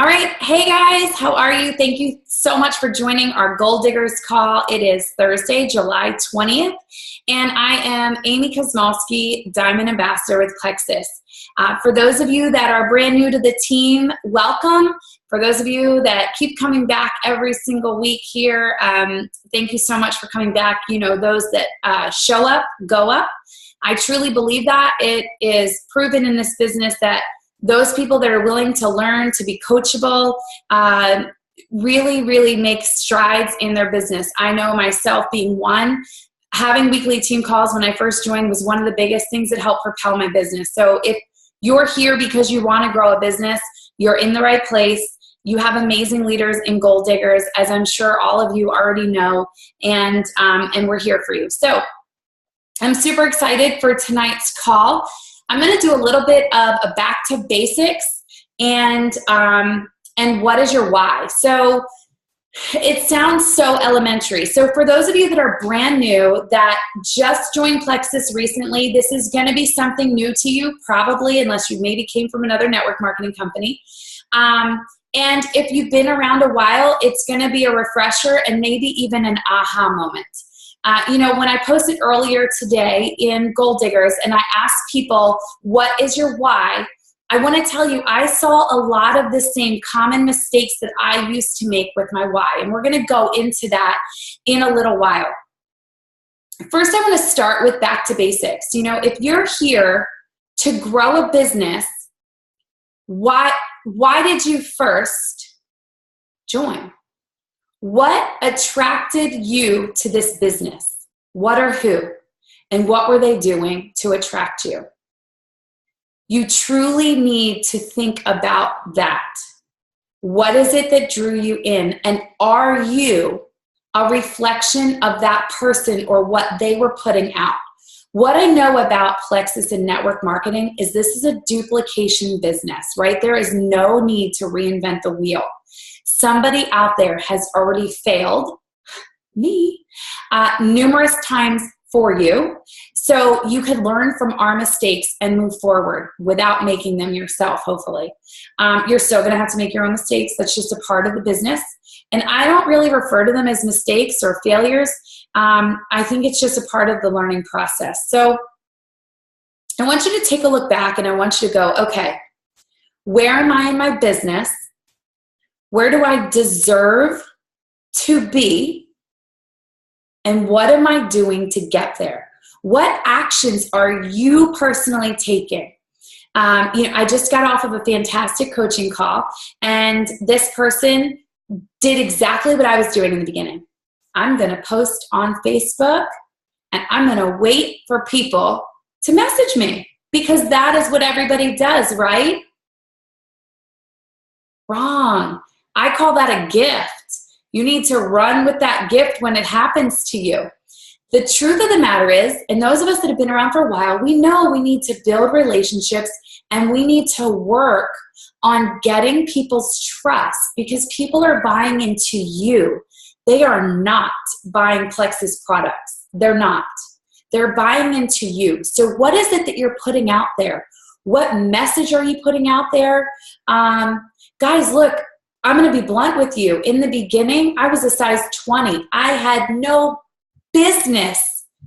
All right. Hey guys, how are you? Thank you so much for joining our Goal Diggers call. It is Thursday, July 20th, and I am Amy Kosmalski, Diamond Ambassador with Plexus. For those of you that are brand new to the team, welcome. For those of you that keep coming back every single week here, thank you so much for coming back. You know, those that show up, go up. I truly believe that. It is proven in this business that those people that are willing to learn, to be coachable, really make strides in their business. I know myself being one, having weekly team calls when I first joined was one of the biggest things that helped propel my business. So if you're here because you want to grow a business, you're in the right place. You have amazing leaders and goal diggers, as I'm sure all of you already know, and we're here for you. So I'm super excited for tonight's call. I'm going to do a little bit of a back to basics and what is your why. So it sounds so elementary. So for those of you that are brand new, that just joined Plexus recently, this is going to be something new to you, probably, unless you maybe came from another network marketing company. And if you've been around a while, it's going to be a refresher and maybe even an aha moment. You know, when I posted earlier today in Goal Diggers and I asked people, what is your why? I want to tell you, I saw a lot of the same common mistakes that I used to make with my why. And we're going to go into that in a little while. First, I want to start with back to basics. You know, if you're here to grow a business, why did you first join? What attracted you to this business? What or who? And what were they doing to attract you? You truly need to think about that. What is it that drew you in? And are you a reflection of that person or what they were putting out? What I know about Plexus and network marketing is this is a duplication business, right? There is no need to reinvent the wheel. Somebody out there has already failed, me, numerous times for you. So you could learn from our mistakes and move forward without making them yourself, hopefully. You're still going to have to make your own mistakes. That's just a part of the business. And I don't really refer to them as mistakes or failures. I think it's just a part of the learning process. So I want you to take a look back and I want you to go, okay, where am I in my business? Where do I deserve to be? And what am I doing to get there? What actions are you personally taking? You know, I just got off of a fantastic coaching call, and this person did exactly what I was doing in the beginning. I'm going to post on Facebook, and I'm going to wait for people to message me because that is what everybody does, right? Wrong. I call that a gift. You need to run with that gift when it happens to you. The truth of the matter is, and those of us that have been around for a while, we know we need to build relationships and we need to work on getting people's trust because people are buying into you. They are not buying Plexus products. They're not. They're buying into you. So what is it that you're putting out there? What message are you putting out there? Guys, look, I'm going to be blunt with you. In the beginning, I was a size 20. I had no business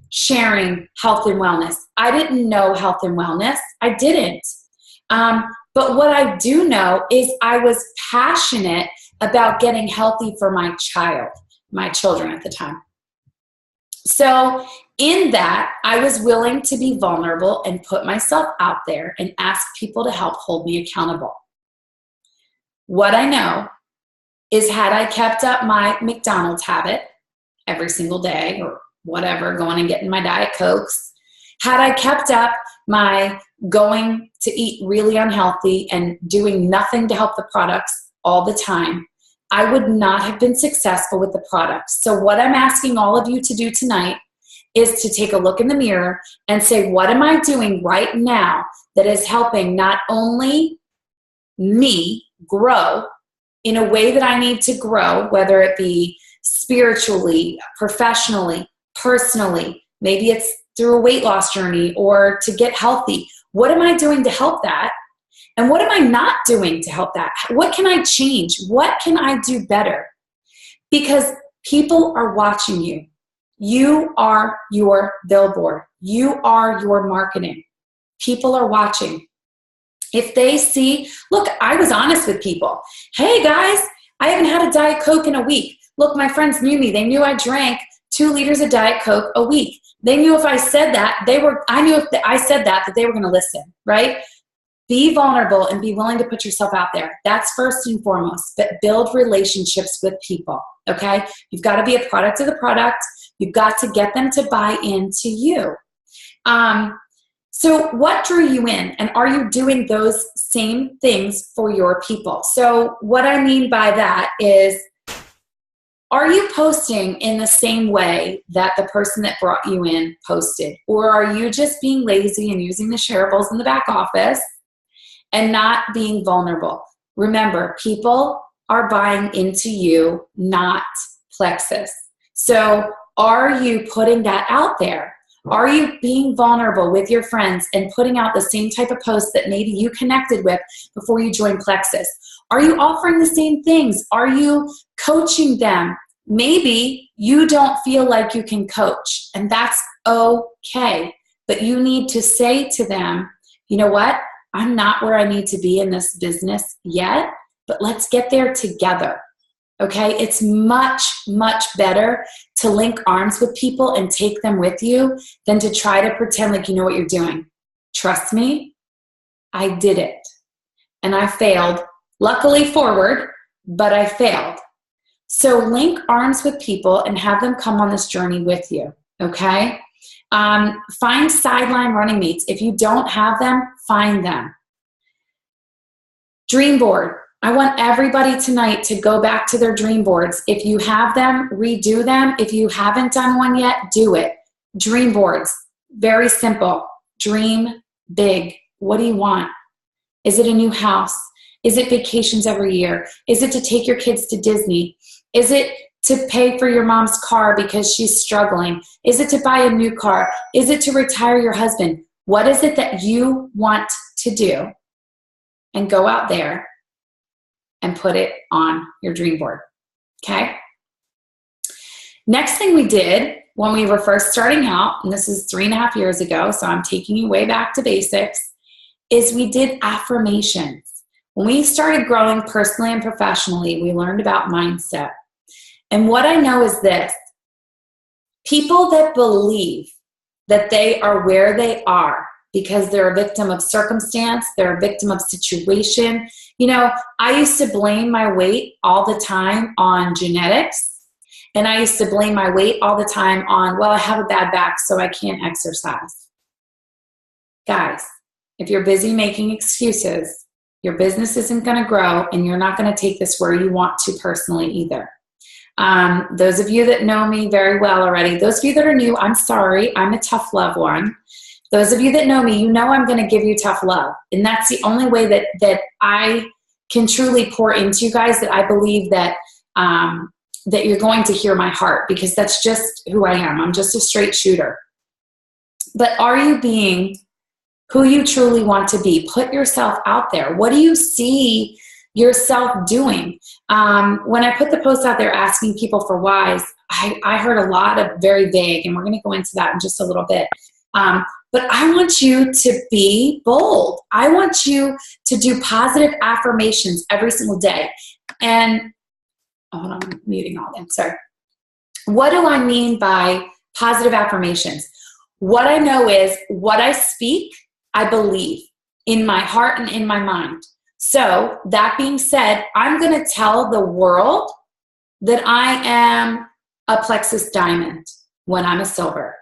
sharing health and wellness. I didn't know health and wellness. I didn't. But what I do know is I was passionate about getting healthy for my children at the time. So in that, I was willing to be vulnerable and put myself out there and ask people to help hold me accountable. What I know is had I kept up my McDonald's habit every single day or whatever, going and getting my Diet Cokes, had I kept up my going to eat really unhealthy and doing nothing to help the products all the time, I would not have been successful with the products. So what I'm asking all of you to do tonight is to take a look in the mirror and say, what am I doing right now that is helping not only me grow in a way that I need to grow, whether it be spiritually, professionally, personally, maybe it's through a weight loss journey or to get healthy. What am I doing to help that? And what am I not doing to help that? What can I change? What can I do better? Because people are watching you. You are your billboard. You are your marketing. People are watching. If they see, look, I was honest with people. Hey guys, I haven't had a Diet Coke in a week. Look, my friends knew me. They knew I drank 2 liters of Diet Coke a week. They knew if I said that, I knew if I said that they were going to listen, right? Be vulnerable and be willing to put yourself out there. That's first and foremost, but build relationships with people, okay? You've got to be a product of the product. You've got to get them to buy into you. So what drew you in, and are you doing those same things for your people? So what I mean by that is, are you posting in the same way that the person that brought you in posted? Or are you just being lazy and using the shareables in the back office and not being vulnerable? Remember, people are buying into you, not Plexus. So are you putting that out there? Are you being vulnerable with your friends and putting out the same type of posts that maybe you connected with before you joined Plexus? Are you offering the same things? Are you coaching them? Maybe you don't feel like you can coach, and that's okay. But you need to say to them, you know what? I'm not where I need to be in this business yet, but let's get there together. Okay? It's much, much better to link arms with people and take them with you than to try to pretend like you know what you're doing. Trust me, I did it. And I failed. Luckily forward, but I failed. So link arms with people and have them come on this journey with you. Okay? Find sideline running mates. If you don't have them, find them. Dream board. I want everybody tonight to go back to their dream boards. If you have them, redo them. If you haven't done one yet, do it. Dream boards. Very simple. Dream big. What do you want? Is it a new house? Is it vacations every year? Is it to take your kids to Disney? Is it to pay for your mom's car because she's struggling? Is it to buy a new car? Is it to retire your husband? What is it that you want to do? And go out there and put it on your dream board, okay? Next thing we did when we were first starting out, and this is 3.5 years ago, so I'm taking you way back to basics, is we did affirmations. When we started growing personally and professionally, we learned about mindset. And what I know is this: people that believe that they are where they are because they're a victim of circumstance, they're a victim of situation. You know, I used to blame my weight all the time on genetics, and I used to blame my weight all the time on, well, I have a bad back, so I can't exercise. Guys, if you're busy making excuses, your business isn't going to grow, and you're not going to take this where you want to personally either. Those of you that know me very well already, those of you that are new, I'm sorry, I'm a tough love one. Those of you that know me, you know I'm going to give you tough love. And that's the only way that I can truly pour into you guys, that I believe that, that you're going to hear my heart, because that's just who I am. I'm just a straight shooter. But are you being who you truly want to be? Put yourself out there. What do you see yourself doing? When I put the post out there asking people for whys, I heard a lot of very vague, and we're going to go into that in just a little bit. But I want you to be bold. I want you to do positive affirmations every single day. And, hold on, I'm muting all them, sorry. What do I mean by positive affirmations? What I know is what I speak, I believe in my heart and in my mind. So that being said, I'm going to tell the world that I am a Plexus diamond when I'm a silver.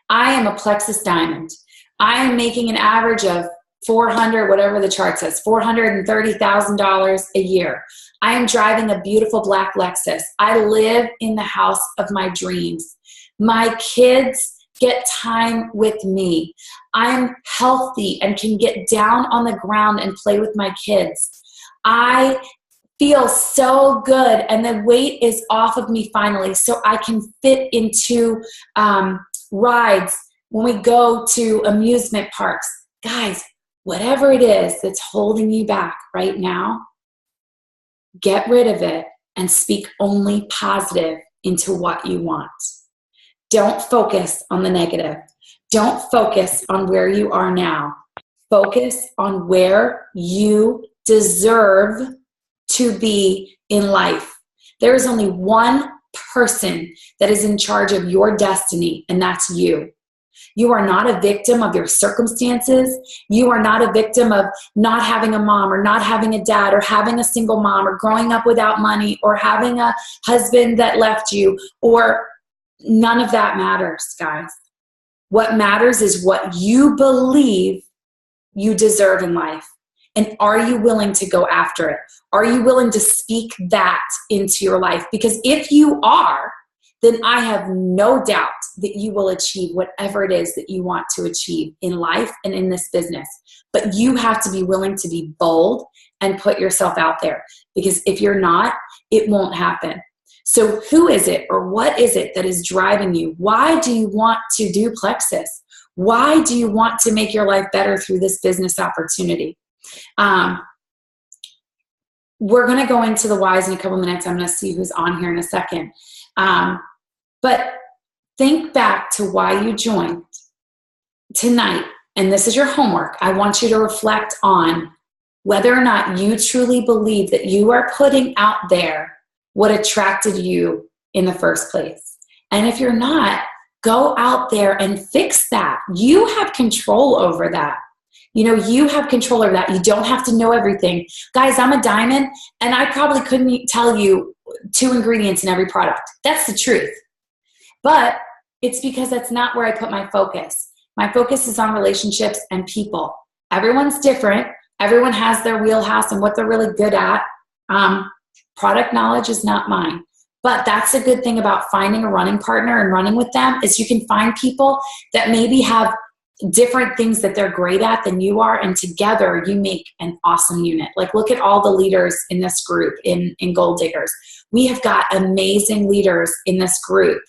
I am a Plexus diamond. I am making an average of whatever the chart says, $430,000 a year. I am driving a beautiful black Lexus. I live in the house of my dreams. My kids get time with me. I'm healthy and can get down on the ground and play with my kids. I feel so good, and the weight is off of me finally, so I can fit into rides when we go to amusement parks. Guys, whatever it is that's holding you back right now, get rid of it and speak only positive into what you want. Don't focus on the negative. Don't focus on where you are now. Focus on where you deserve to be in life. There is only one person that is in charge of your destiny, and that's you. You are not a victim of your circumstances. You are not a victim of not having a mom or not having a dad or having a single mom or growing up without money or having a husband that left you, or none of that matters, guys. What matters is what you believe you deserve in life. And are you willing to go after it? Are you willing to speak that into your life? Because if you are, then I have no doubt that you will achieve whatever it is that you want to achieve in life and in this business. But you have to be willing to be bold and put yourself out there. Because if you're not, it won't happen. So who is it or what is it that is driving you? Why do you want to do Plexus? Why do you want to make your life better through this business opportunity? We're going to go into the whys in a couple minutes. I'm going to see who's on here in a second. But think back to why you joined tonight. And this is your homework. I want you to reflect on whether or not you truly believe that you are putting out there what attracted you in the first place. And if you're not, go out there and fix that. You have control over that. You know, you have control over that. You don't have to know everything. Guys, I'm a diamond, and I probably couldn't tell you 2 ingredients in every product. That's the truth. But it's because that's not where I put my focus. My focus is on relationships and people. Everyone's different. Everyone has their wheelhouse and what they're really good at. Product knowledge is not mine. But that's a good thing about finding a running partner and running with them is you can find people that maybe have different things that they're great at than you are, and together you make an awesome unit. Like, look at all the leaders in this group in Gold Diggers. We have got amazing leaders in this group,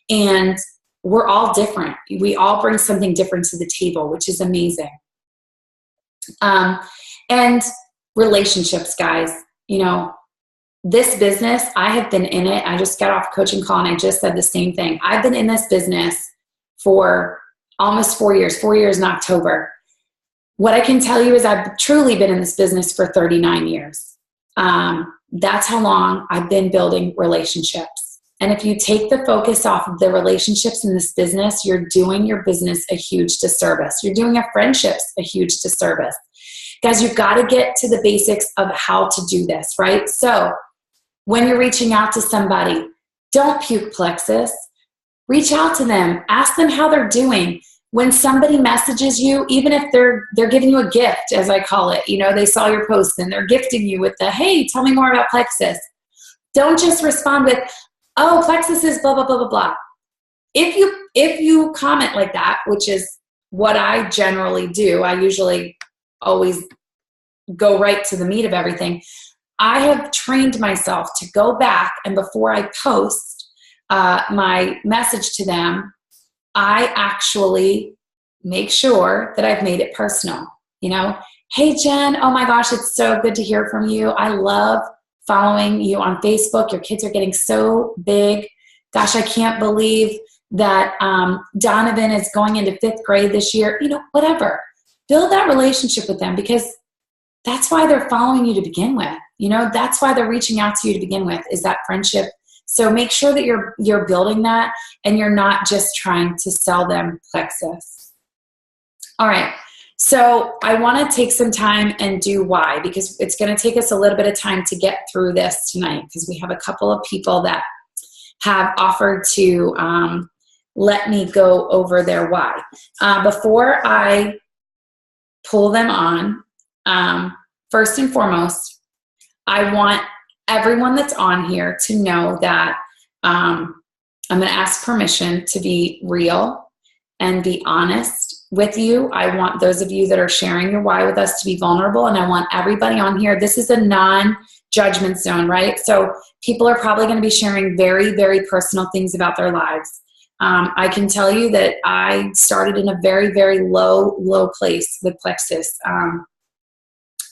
and we're all different. We all bring something different to the table, which is amazing. And relationships, guys, you know, this business, I have been in it. I just got off a coaching call and I just said the same thing. I've been in this business for almost 4 years, 4 years in October. What I can tell you is I've truly been in this business for 39 years. That's how long I've been building relationships. And if you take the focus off of the relationships in this business, you're doing your business a huge disservice. You're doing your friendships a huge disservice. Guys, you've got to get to the basics of how to do this, right? So when you're reaching out to somebody, don't puke Plexus. Reach out to them. Ask them how they're doing. When somebody messages you, even if they're giving you a gift, as I call it, you know, they saw your post and they're gifting you with the, hey, tell me more about Plexus. Don't just respond with, oh, Plexus is blah, blah, blah, blah, blah. If you comment like that, which is what I generally do, I usually always go right to the meat of everything. I have trained myself to go back, and before I post my message to them, I actually make sure that I've made it personal. You know, hey Jen, oh my gosh, it's so good to hear from you. I love following you on Facebook. Your kids are getting so big. Gosh, I can't believe that Donovan is going into 5th grade this year. You know, whatever. Build that relationship with them, because that's why they're following you to begin with. You know, that's why they're reaching out to you to begin with, is that friendship. So make sure that you're building that and you're not just trying to sell them Plexus. All right. So I want to take some time and do why, because it's going to take us a little bit of time to get through this tonight, because we have a couple of people that have offered to let me go over their why. Before I pull them on, first and foremost, I want everyone that's on here to know that I'm going to ask permission to be real and be honest with you. I want those of you that are sharing your why with us to be vulnerable, and I want everybody on here. This is a non-judgment zone, right? So people are probably going to be sharing very, very personal things about their lives. I can tell you that I started in a very, very low place with Plexus.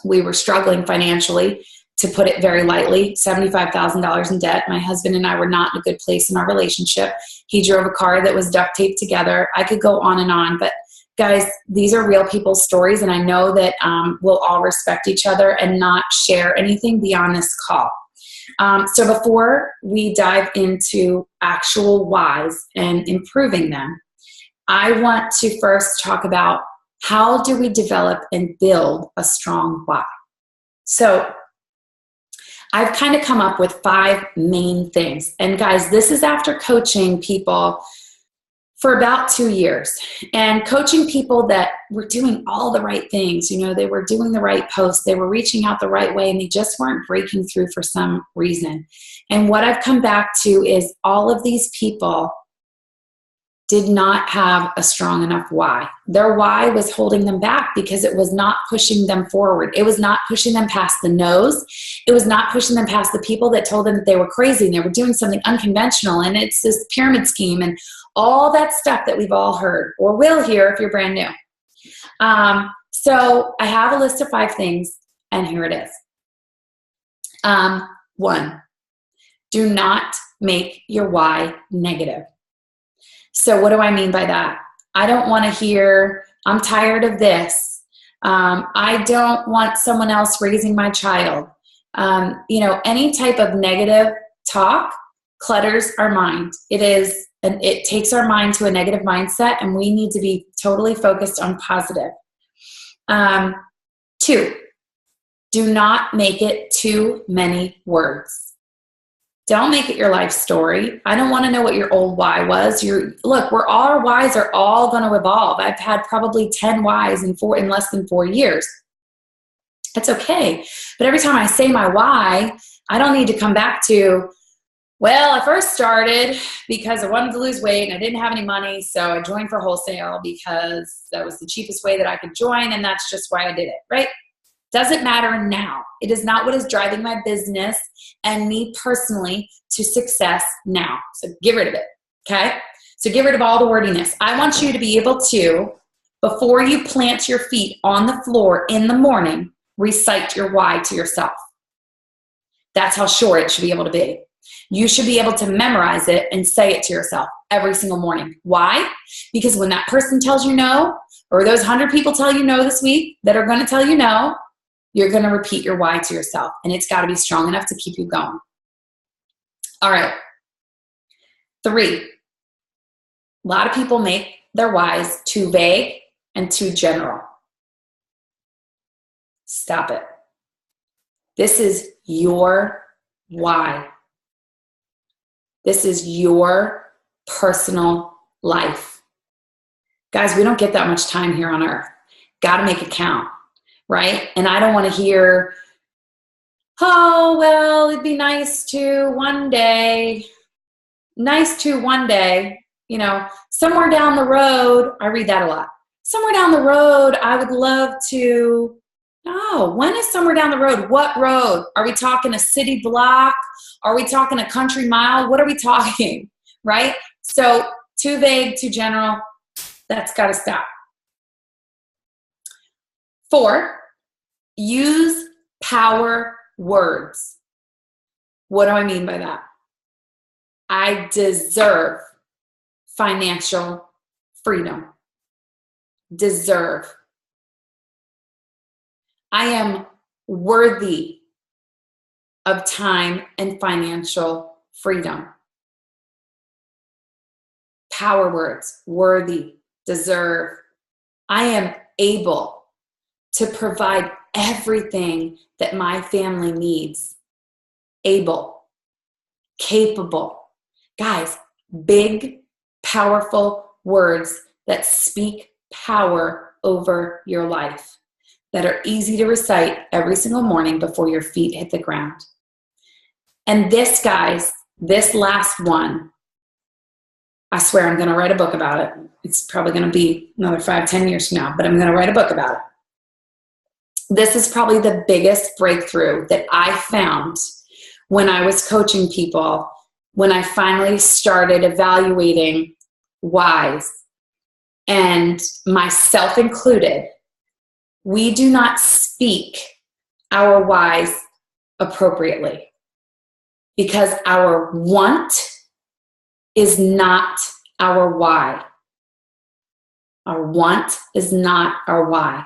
We were struggling financially, to put it very lightly, $75,000 in debt. My husband and I were not in a good place in our relationship. He drove a car that was duct taped together. I could go on, but guys, these are real people's stories, and I know that we'll all respect each other and not share anything beyond this call. So before we dive into actual whys and improving them, I want to first talk about how do we develop and build a strong why. So I've kind of come up with 5 main things. And guys, this is after coaching people for about 2 years and coaching people that were doing all the right things. You know, they were doing the right posts, they were reaching out the right way, and they just weren't breaking through for some reason. And what I've come back to is all of these people did not have a strong enough why. Their why was holding them back because it was not pushing them forward. It was not pushing them past the no's. It was not pushing them past the people that told them that they were crazy and they were doing something unconventional, and it's this pyramid scheme and all that stuff that we've all heard or will hear if you're brand new. So I have a list of 5 things, and here it is. 1, do not make your why negative. So what do I mean by that? I don't want to hear, I'm tired of this. I don't want someone else raising my child. You know, any type of negative talk clutters our mind. It takes our mind to a negative mindset, and we need to be totally focused on positive. 2, do not make it too many words. Don't make it your life story. I don't want to know what your old why was. Look, our whys are all going to evolve. I've had probably 10 whys in less than 4 years. That's okay. But every time I say my why, I don't need to come back to, well, I first started because I wanted to lose weight and I didn't have any money, so I joined for wholesale because that was the cheapest way that I could join, and that's just why I did it, right? Doesn't matter now. It is not what is driving my business and me personally to success now. So get rid of it, okay? So get rid of all the wordiness. I want you to be able to, before you plant your feet on the floor in the morning, recite your why to yourself. That's how short it should be able to be. You should be able to memorize it and say it to yourself every single morning. Why? Because when that person tells you no, or those 100 people tell you no this week that are going to tell you no, you're going to repeat your why to yourself, and it's got to be strong enough to keep you going. All right. 3, a lot of people make their whys too vague and too general. Stop it. This is your why. This is your personal life. Guys, we don't get that much time here on earth. Got to make it count. Right? And I don't want to hear, oh, well, it'd be nice to one day, you know, somewhere down the road. I read that a lot. Somewhere down the road, I would love to. No, when is somewhere down the road? What road? Are we talking a city block? Are we talking a country mile? What are we talking? Right? So too vague, too general. That's got to stop. 4, use power words. What do I mean by that? I deserve financial freedom. Deserve. I am worthy of time and financial freedom. Power words. Worthy. Deserve. I am able to provide everything that my family needs. Able, capable. Guys, big, powerful words that speak power over your life, that are easy to recite every single morning before your feet hit the ground. And this, guys, this last one, I swear I'm going to write a book about it. It's probably going to be another 5-10 years from now, but I'm going to write a book about it. This is probably the biggest breakthrough that I found when I was coaching people, when I finally started evaluating whys, and myself included, we do not speak our whys appropriately because our want is not our why. Our want is not our why.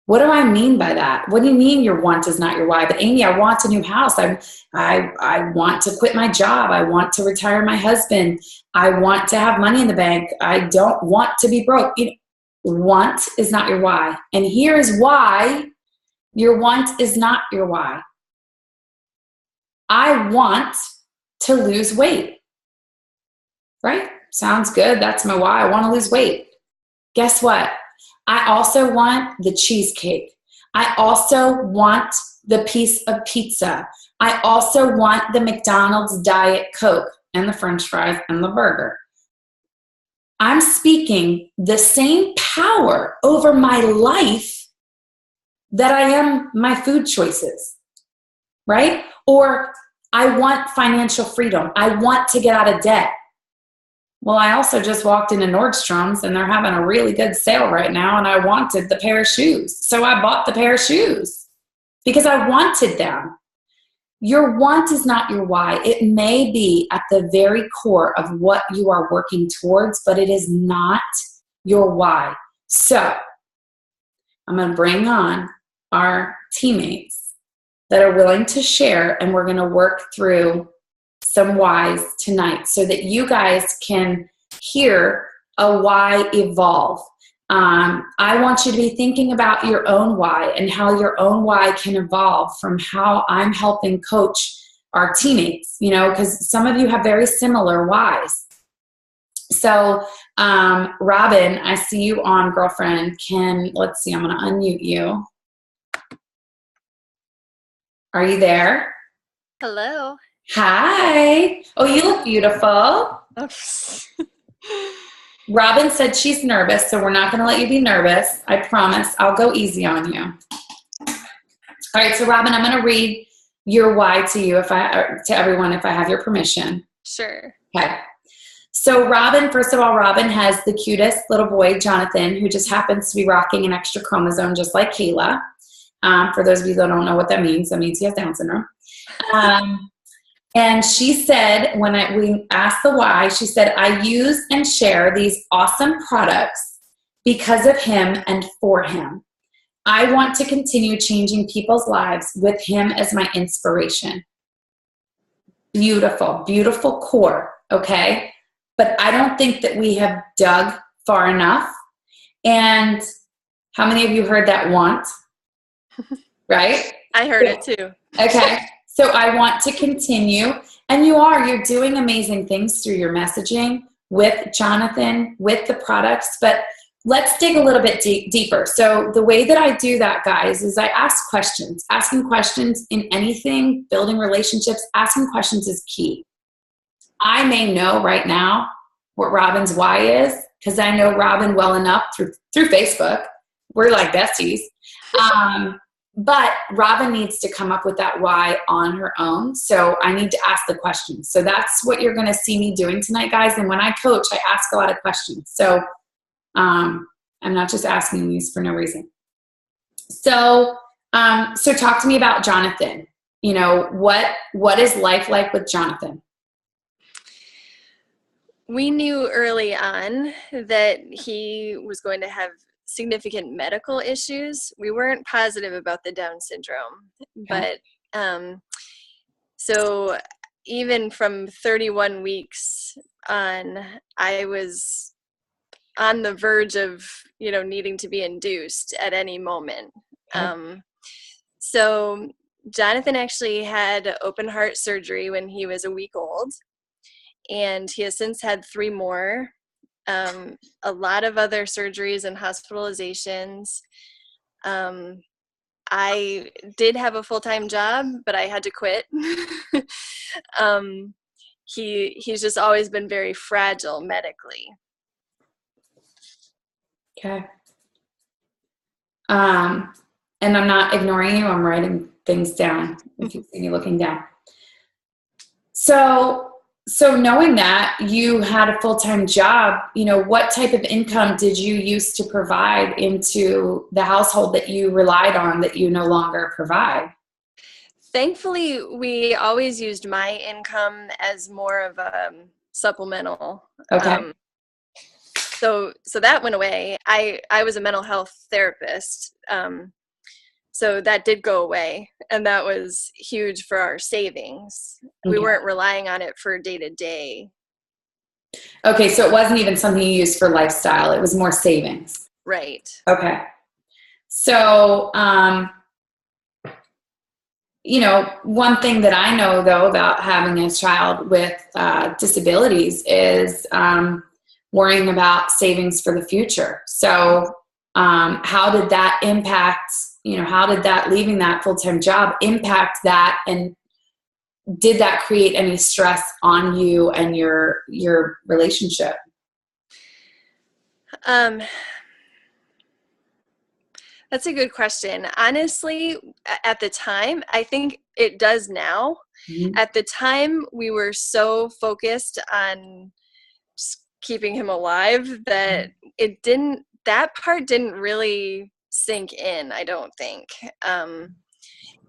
What do I mean by that? What do you mean your want is not your why? But Amy, I want a new house. I want to quit my job. I want to retire my husband. I want to have money in the bank. I don't want to be broke. Want is not your why. And here is why your want is not your why. I want to lose weight. Right? Sounds good. That's my why. I want to lose weight. Guess what? I also want the cheesecake. I also want the piece of pizza. I also want the McDonald's Diet Coke and the French fries and the burger. I'm speaking the same power over my life that I am my food choices, right? Or I want financial freedom. I want to get out of debt. Well, I also just walked into Nordstrom's and they're having a really good sale right now and I wanted the pair of shoes. So I bought the pair of shoes because I wanted them. Your want is not your why. It may be at the very core of what you are working towards, but it is not your why. So I'm going to bring on our teammates that are willing to share, and we're going to work through some whys tonight so that you guys can hear a why evolve. I want you to be thinking about your own why and how your own why can evolve from how I'm helping coach our teammates, because some of you have very similar whys. So, Robin, I see you on, girlfriend. Let's see, I'm going to unmute you. Are you there? Hello. Hi. Oh, you look beautiful. Robin said she's nervous, so we're not going to let you be nervous. I promise. I'll go easy on you. All right, so Robin, I'm going to read your why to you, to everyone, if I have your permission. Sure. Okay. So Robin, first of all, Robin has the cutest little boy, Jonathan, who just happens to be rocking an extra chromosome just like Kayla. For those of you that don't know what that means he has Down syndrome. And she said, when we asked the why, she said, I use and share these awesome products because of him and for him. I want to continue changing people's lives with him as my inspiration. Beautiful, beautiful core, okay? But I don't think that we have dug far enough. And how many of you heard that want? Right? I heard it too. Okay. So I want to continue, and you're doing amazing things through your messaging with Jonathan, with the products, but let's dig a little bit deeper. So the way that I do that, guys, is I ask questions. Asking questions in anything, building relationships, asking questions is key. I may know right now what Robin's why is, because I know Robin well enough through Facebook. We're like besties. But Robin needs to come up with that why on her own. So I need to ask the questions. So that's what you're going to see me doing tonight, guys. And when I coach, I ask a lot of questions. So I'm not just asking these for no reason. So talk to me about Jonathan. What is life like with Jonathan? We knew early on that he was going to have significant medical issues. We weren't positive about the Down syndrome, Okay. but so even from 31 weeks on, I was on the verge of, needing to be induced at any moment. Okay. So Jonathan actually had open heart surgery when he was a week old, and he has since had 3 more. A lot of other surgeries and hospitalizations. I did have a full-time job, but I had to quit. He's just always been very fragile medically. Okay. And I'm not ignoring you. I'm writing things down if you see me looking down. So So knowing that you had a full-time job, what type of income did you use to provide into the household that you relied on that you no longer provide? Thankfully, we always used my income as more of a supplemental. Okay. So that went away. I was a mental health therapist, so that did go away, and that was huge for our savings. We Okay. weren't relying on it for day to day. Okay, so it wasn't even something you used for lifestyle. It was more savings. Right. Okay. So, one thing that I know, though, about having a child with disabilities is worrying about savings for the future. So, how did that impact, how did that leaving that full-time job impact that? And did that create any stress on you and your relationship? That's a good question. Honestly, at the time, I think it does now. Mm-hmm. At the time, we were so focused on just keeping him alive that that part didn't really sink in, I don't think.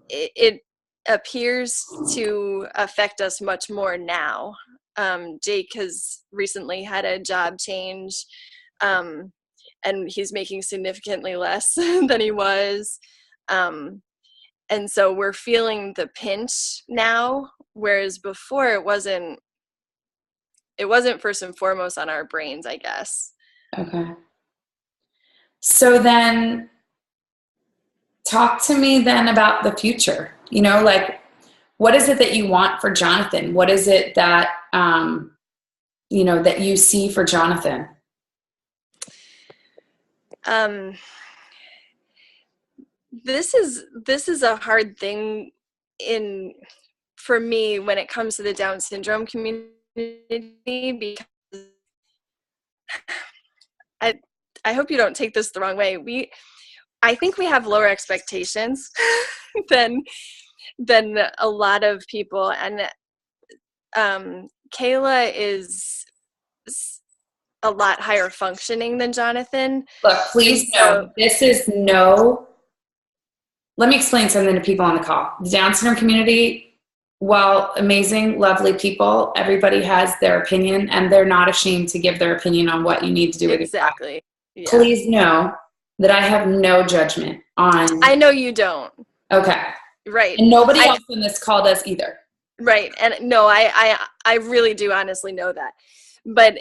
It appears to affect us much more now. Jake has recently had a job change. And he's making significantly less than he was. And so we're feeling the pinch now, whereas before it wasn't first and foremost on our brains, I guess. Okay. So then talk to me then about the future. What is it that you want for Jonathan? What is it that, that you see for Jonathan? This is a hard thing for me when it comes to the Down syndrome community, because I hope you don't take this the wrong way. I think we have lower expectations than a lot of people, and Kayla is a lot higher functioning than Jonathan. Look, please know, let me explain something to people on the call. The Down syndrome community, while amazing, lovely people, everybody has their opinion, and they're not ashamed to give their opinion on what you need to do with exactly. Yeah. Please know that I have no judgment on. I know you don't. Okay. Right. And nobody else in this call does either. Right. And no, I really do honestly know that. But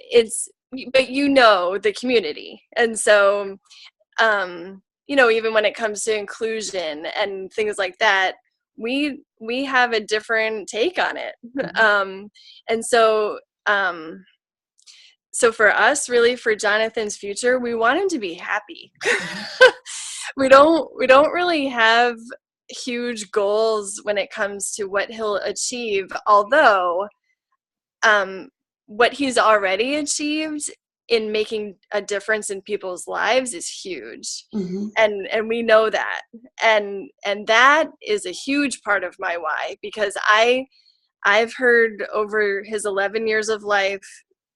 the community. And so, even when it comes to inclusion and things like that, we have a different take on it. Mm-hmm. And so, so for us, really, for Jonathan's future, we want him to be happy. We don't really have huge goals when it comes to what he'll achieve, although what he's already achieved in making a difference in people's lives is huge. Mm-hmm. And we know that, and that is a huge part of my why, because I've heard over his 11 years of life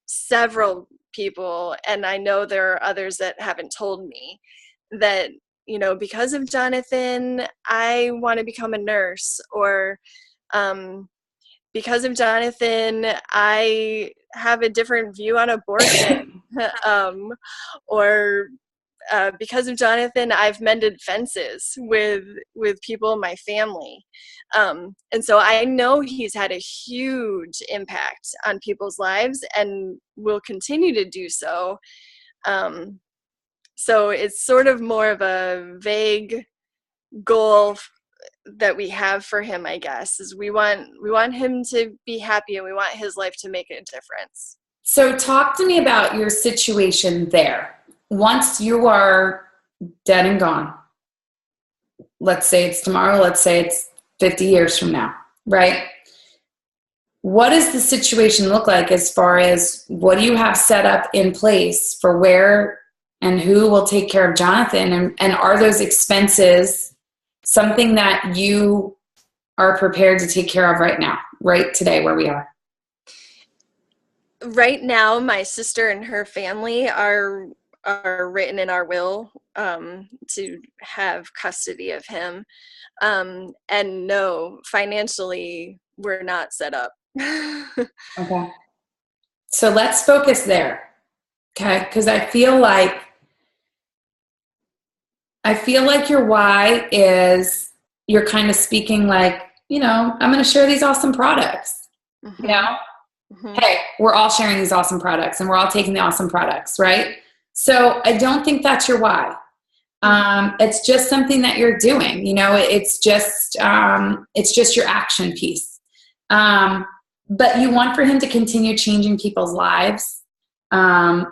several people, and I know there are others that haven't told me that, because of Jonathan, I want to become a nurse, or because of Jonathan, I have a different view on abortion, or because of Jonathan, I've mended fences with people in my family. And so I know he's had a huge impact on people's lives and will continue to do so. So it's sort of more of a vague goal that we have for him, I guess, is we want him to be happy, and we want his life to make a difference. So talk to me about your situation there. Once you are dead and gone, let's say it's tomorrow, let's say it's 50 years from now, right? What does the situation look like as far as what do you have set up in place for where and who will take care of Jonathan? And are those expenses something that you are prepared to take care of right now, right today where we are? Right now, my sister and her family are written in our will to have custody of him. And no, financially, we're not set up. Okay. So let's focus there. Okay. Because I feel like your why is you're kind of speaking like, I'm going to share these awesome products. Mm-hmm. You know, Mm-hmm. hey, we're all sharing these awesome products and we're all taking the awesome products, right? So I don't think that's your why. It's just something that you're doing. It's just your action piece. But you want for him to continue changing people's lives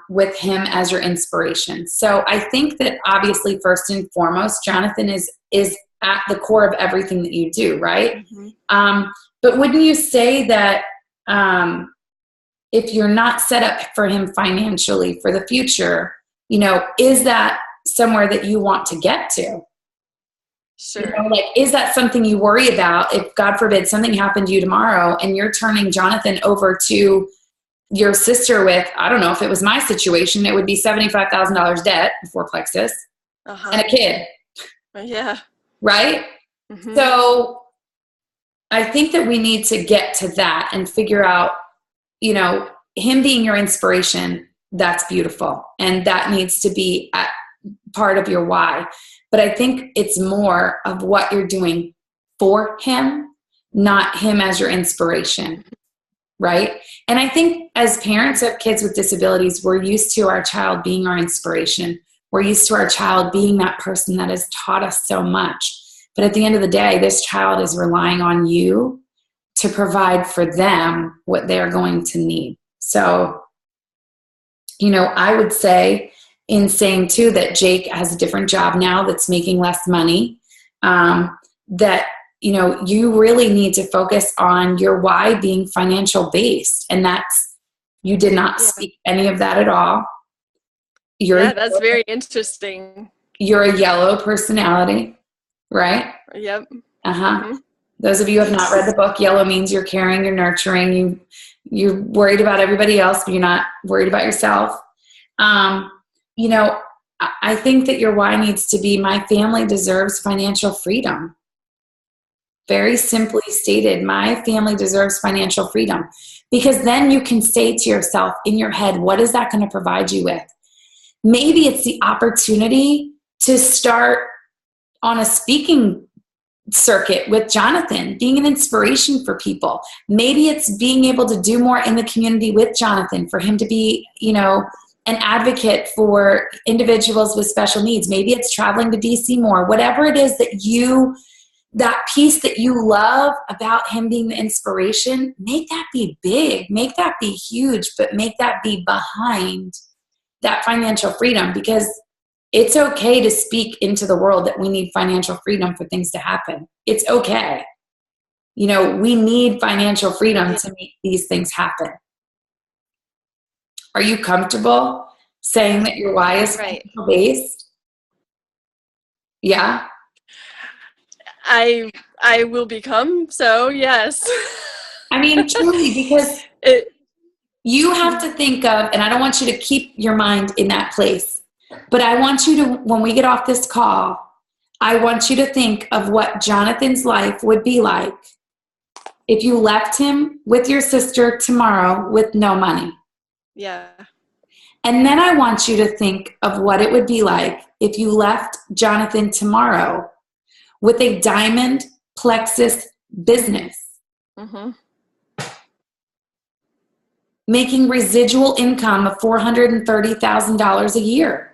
with him as your inspiration. So I think that obviously first and foremost, Jonathan is at the core of everything that you do, right? Mm-hmm. But wouldn't you say that if you're not set up for him financially for the future, is that somewhere that you want to get to? Sure. Is that something you worry about if, God forbid, something happened to you tomorrow and you're turning Jonathan over to your sister with, I don't know, if it was my situation, it would be $75,000 debt before Plexus and a kid. Yeah. Right? Mm-hmm. So I think that we need to get to that and figure out, him being your inspiration, that's beautiful. And that needs to be part of your why. But I think it's more of what you're doing for him, not him as your inspiration. Right? And I think as parents of kids with disabilities, we're used to our child being our inspiration. We're used to our child being that person that has taught us so much. But at the end of the day, this child is relying on you to provide for them what they're going to need. So, I would say in saying too that Jake has a different job now that's making less money, that you really need to focus on your why being financial based. And you did not speak any of that at all. That's very interesting. You're a yellow personality, right? Yep. Uh-huh. Mm-hmm. Those of you who have not read the book, yellow means you're caring, you're nurturing, you're worried about everybody else, but you're not worried about yourself. I think that your why needs to be, my family deserves financial freedom. Very simply stated, my family deserves financial freedom. Because then you can say to yourself in your head, what is that going to provide you with? Maybe it's the opportunity to start on a speaking circuit with Jonathan, being an inspiration for people. Maybe it's being able to do more in the community with Jonathan, for him to be, an advocate for individuals with special needs. Maybe it's traveling to DC more. Whatever it is that piece that you love about him being the inspiration, make that be big, make that be huge, but make that be behind that financial freedom, because it's okay to speak into the world that we need financial freedom for things to happen. It's okay. We need financial freedom to make these things happen. Are you comfortable saying that your why is financial based? Yeah. I will become so, yes. I mean, truly, because you have to think of, and I don't want you to keep your mind in that place, but I want you to, when we get off this call, I want you to think of what Jonathan's life would be like if you left him with your sister tomorrow with no money. Yeah. And then I want you to think of what it would be like if you left Jonathan tomorrow with a diamond plexus business. Mm-hmm. Making residual income of $430,000 a year.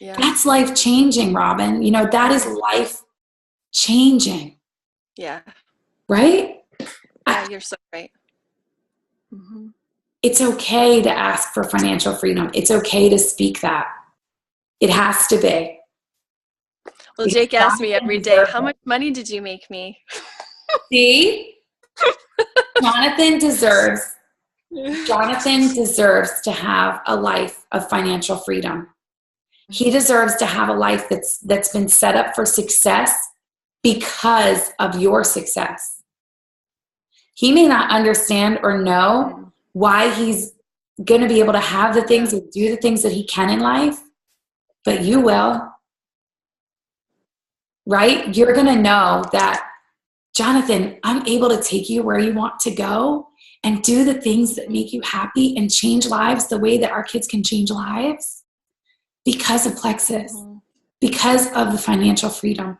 Yeah. That's life-changing, Robin. That is life-changing. Yeah. Right? Yeah, you're so right. Mm-hmm. It's okay to ask for financial freedom. It's okay to speak that. It has to be. Well, Jake asks me every day, how much money did you make me? See? Jonathan deserves to have a life of financial freedom. He deserves to have a life that's been set up for success because of your success. He may not understand or know why he's going to be able to have the things and do the things that he can in life, but you will, right? You're going to know that, Jonathan, I'm able to take you where you want to go and do the things that make you happy and change lives the way that our kids can change lives because of Plexus, because of the financial freedom.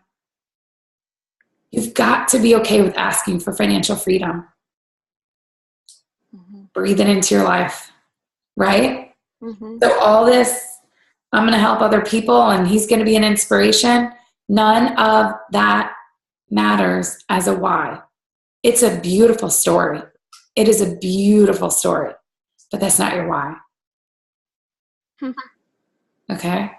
You've got to be okay with asking for financial freedom. Breathe it into your life, right? So all this, I'm going to help other people and he's going to be an inspiration. None of that matters as a why. It's a beautiful story. It is a beautiful story, but that's not your why. Okay?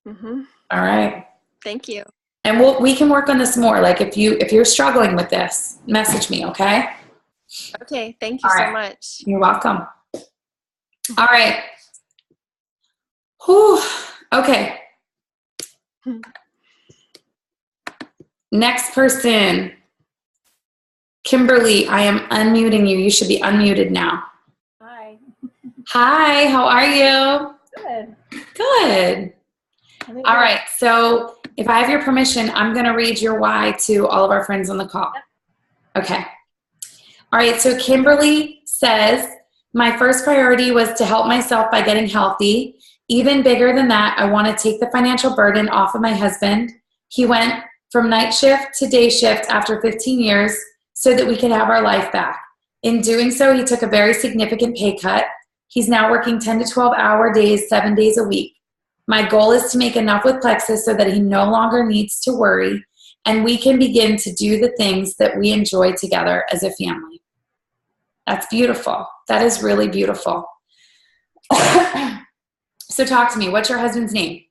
All right. Thank you. And we can work on this more. Like if you're struggling with this, message me, okay? Okay, thank you so much. You're welcome. All right. Whew. Okay. Next person. Kimberly, I am unmuting you. You should be unmuted now. Hi. Hi, how are you? Good. Good. All right. So if I have your permission, I'm going to read your why to all of our friends on the call. Okay. All right. So Kimberly says, my first priority was to help myself by getting healthy. Even bigger than that, I want to take the financial burden off of my husband. He went from night shift to day shift after 15 years so that we could have our life back. In doing so, he took a very significant pay cut. He's now working 10 to 12-hour days, 7 days a week. My goal is to make enough with Plexus so that he no longer needs to worry and we can begin to do the things that we enjoy together as a family. That's beautiful. That is really beautiful. So talk to me. What's your husband's name?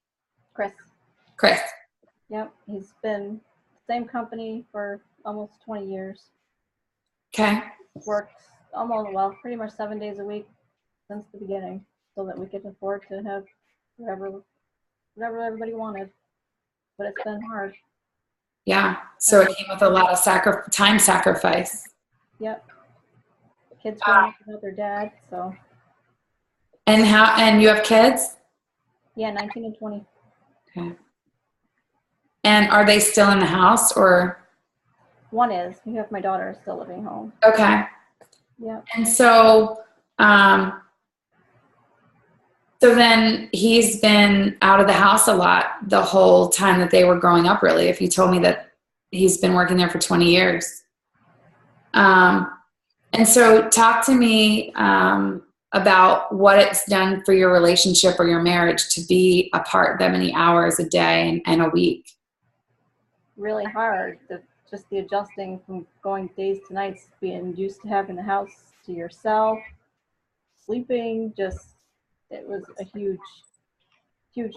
Chris. Chris. Yep. He's been same company for almost 20 years. Okay. Works pretty much 7 days a week since the beginning so that we could afford to have whatever everybody wanted. But it's been hard. Yeah. So it came with a lot of time sacrifice. Yep. Kids growing up without their dad, so. And you have kids? Yeah, 19 and 20. Okay. And are they still in the house or? One is. We have my daughter still living home. Okay. Yep. And so, so then he's been out of the house a lot the whole time that they were growing up, really, if you told me that he's been working there for 20 years. And so talk to me about what it's done for your relationship or your marriage to be apart that many hours a day and a week. Really hard. Just the adjusting from going days to nights, being used to having the house to yourself, sleeping, it was a huge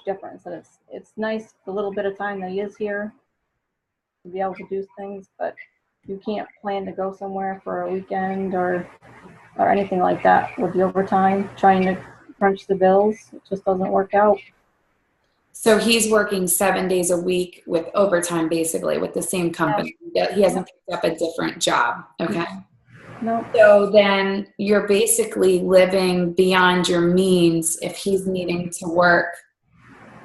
difference. And it's nice the little bit of time that he is here to be able to do things, but you can't plan to go somewhere for a weekend or anything like that with the overtime, trying to crunch the bills. It just doesn't work out. So he's working 7 days a week with overtime, basically, with the same company. Yeah. He hasn't picked up a different job. Okay. No. So then you're basically living beyond your means if he's needing to work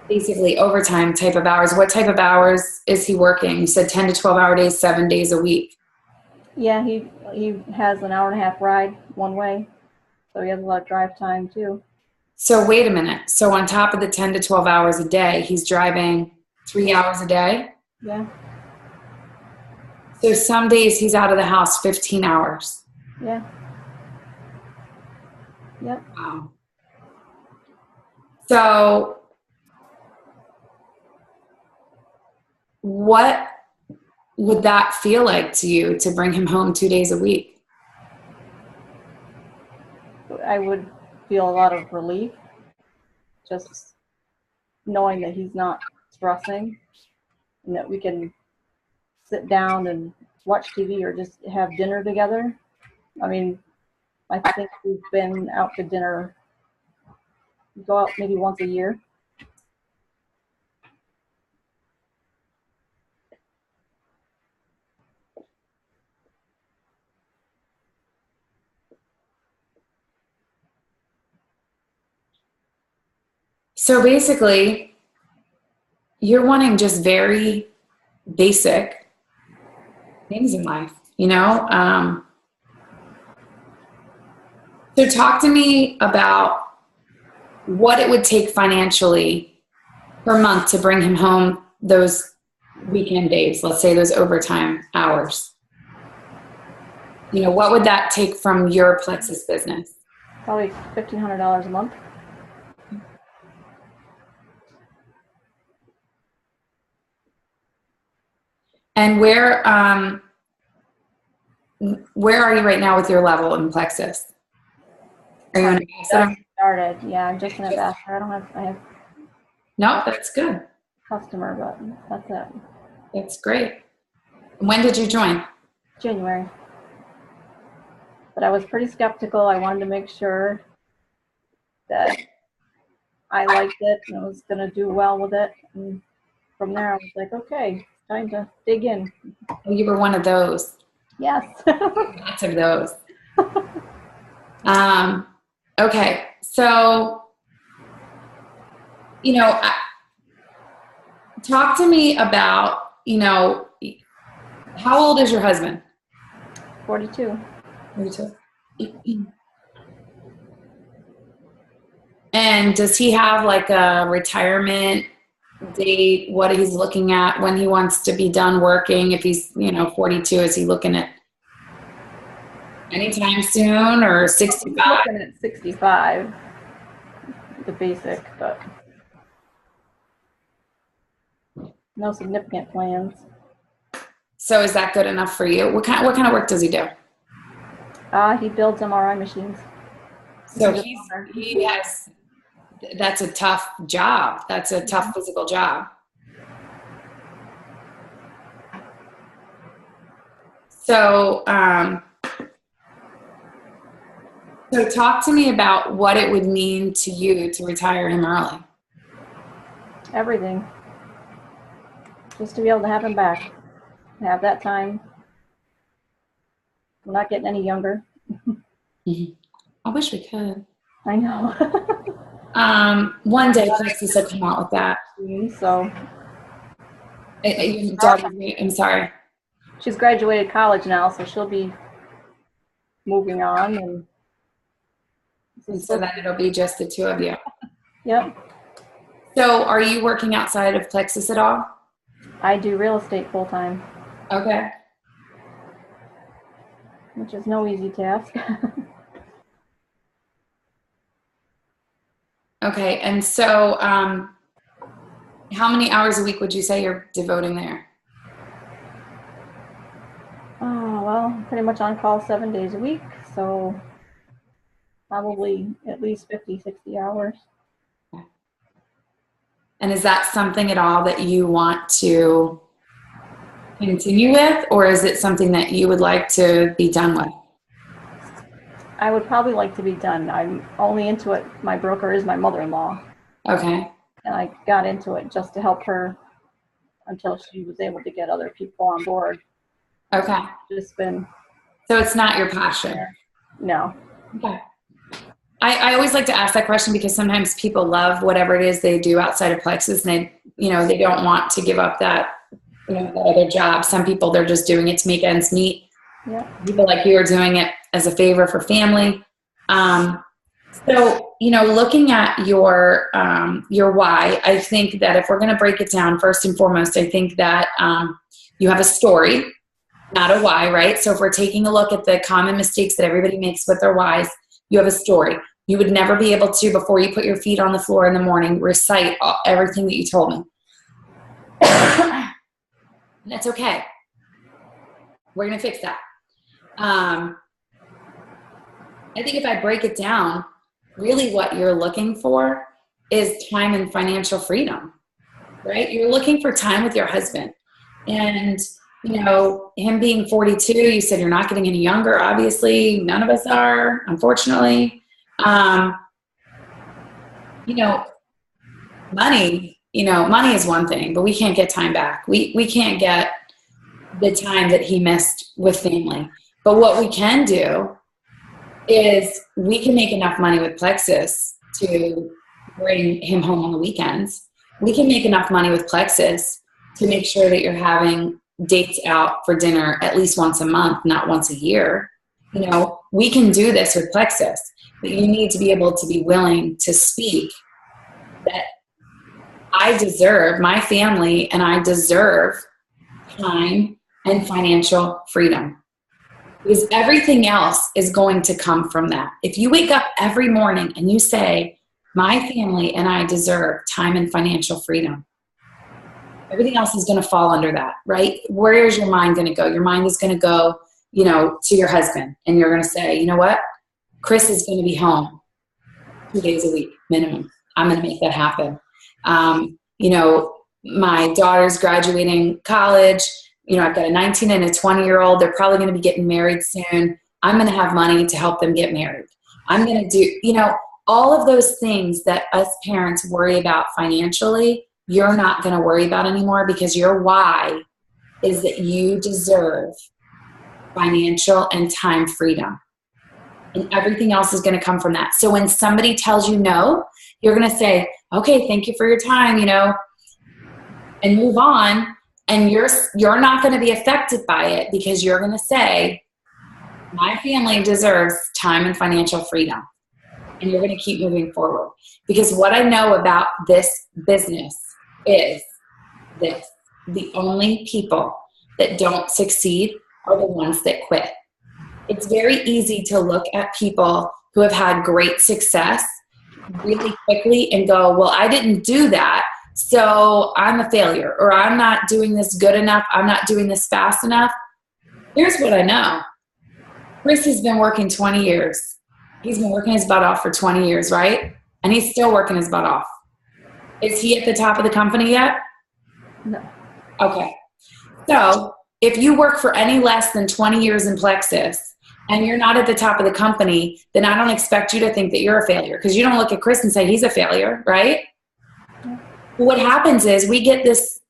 basically overtime type of hours. What type of hours is he working? You said 10 to 12-hour days, 7 days a week. Yeah, he has an hour and a half ride one way, so he has a lot of drive time too. So wait a minute. So on top of the 10 to 12 hours a day, he's driving 3 hours a day? Yeah. So some days he's out of the house 15 hours. Yeah. Yep. Wow. So what would that feel like to you to bring him home 2 days a week? I would feel a lot of relief just knowing that he's not stressing and that we can sit down and watch TV or just have dinner together. I mean, I think we've been out to dinner, go out maybe once a year. So basically, you're wanting just very basic things in life, you know? So talk to me about what it would take financially per month to bring him home those weekend days, let's say those overtime hours. You know, what would that take from your Plexus business? Probably $1,500 a month. And where are you right now with your level in Plexus? Are you an ambassador? Started. Yeah, I'm just an ambassador. I have No, that's good. customer, but that's it. That's great. When did you join? January. But I was pretty skeptical. I wanted to make sure that I liked it and I was going to do well with it. And from there, I was like, okay, time to dig in. You were one of those. Yes. Lots of those. Okay, so, you know, talk to me about, you know, how old is your husband? 42. 42. And does he have like a retirement date, what he's looking at when he wants to be done working? If he's, you know, 42, is he looking at anytime soon or 65? Looking at 65, the basic, but no significant plans. So is that good enough for you? What kind of work does he do? He builds MRI machines. So he has, that's a tough job. That's a tough physical job. So, so talk to me about what it would mean to you to retire him early. Everything. Just to be able to have him back. Have that time. We're not getting any younger. I wish we could. I know. One day Plexus will come out with that. So I'm sorry. she's graduated college now, so she'll be moving on, and so then it'll be just the two of you. Yep. So are you working outside of Plexus at all? I do real estate full time. Okay. Which is no easy task. Okay, and so how many hours a week would you say you're devoting there? Oh, well, pretty much on call 7 days a week, so probably at least 50, 60 hours. Okay. And is that something at all that you want to continue with, or is it something that you would like to be done with? I would probably like to be done. I'm only into it. My broker is my mother-in-law. Okay. And I got into it just to help her until she was able to get other people on board. Okay. Just been. So it's not your passion? No. Okay. I always like to ask that question because sometimes people love whatever it is they do outside of Plexus, and they don't want to give up that, that other job. Some people, they're just doing it to make ends meet. Yeah. People like you are doing it as a favor for family. So, looking at your why, I think that if we're going to break it down, first and foremost, I think that you have a story, not a why, right? So if we're taking a look at the common mistakes that everybody makes with their whys, you have a story. You would never be able to, before you put your feet on the floor in the morning, recite everything that you told me. That's okay. We're going to fix that. I think if I break it down, really what you're looking for is time and financial freedom, right? You're looking for time with your husband. And, him being 42, you said you're not getting any younger. Obviously, none of us are, unfortunately. Money is one thing, but we can't get time back. We can't get the time that he missed with family. But what we can do is we can make enough money with Plexus to bring him home on the weekends. We can make enough money with Plexus to make sure that you're having dates out for dinner at least once a month, not once a year. You know, we can do this with Plexus, but you need to be able to be willing to speak that I deserve, my family and I deserve time and financial freedom. Because everything else is going to come from that. If you wake up every morning and you say, my family and I deserve time and financial freedom, everything else is going to fall under that, right? Where is your mind going to go? Your mind is going to go, you know, to your husband, and you're going to say, you know what? Chris is going to be home 2 days a week minimum. I'm going to make that happen. You know, my daughter's graduating college. You know, I've got a 19 and a 20-year-old. They're probably going to be getting married soon. I'm going to have money to help them get married. I'm going to do, you know, all of those things that us parents worry about financially, you're not going to worry about anymore, because your why is that you deserve financial and time freedom. And everything else is going to come from that. So when somebody tells you no, you're going to say, okay, thank you for your time, you know, and move on. And you're not going to be affected by it, because you're going to say, my family deserves time and financial freedom. And you're going to keep moving forward. Because what I know about this business is this: the only people that don't succeed are the ones that quit. It's very easy to look at people who have had great success really quickly and go, well, I didn't do that, so I'm a failure, or I'm not doing this good enough, I'm not doing this fast enough. Here's what I know. Chris has been working 20 years. He's been working his butt off for 20 years, right? And he's still working his butt off. Is he at the top of the company yet? No. Okay. So if you work for any less than 20 years in Plexus and you're not at the top of the company, then I don't expect you to think that you're a failure, because you don't look at Chris and say he's a failure, right? What happens is we get this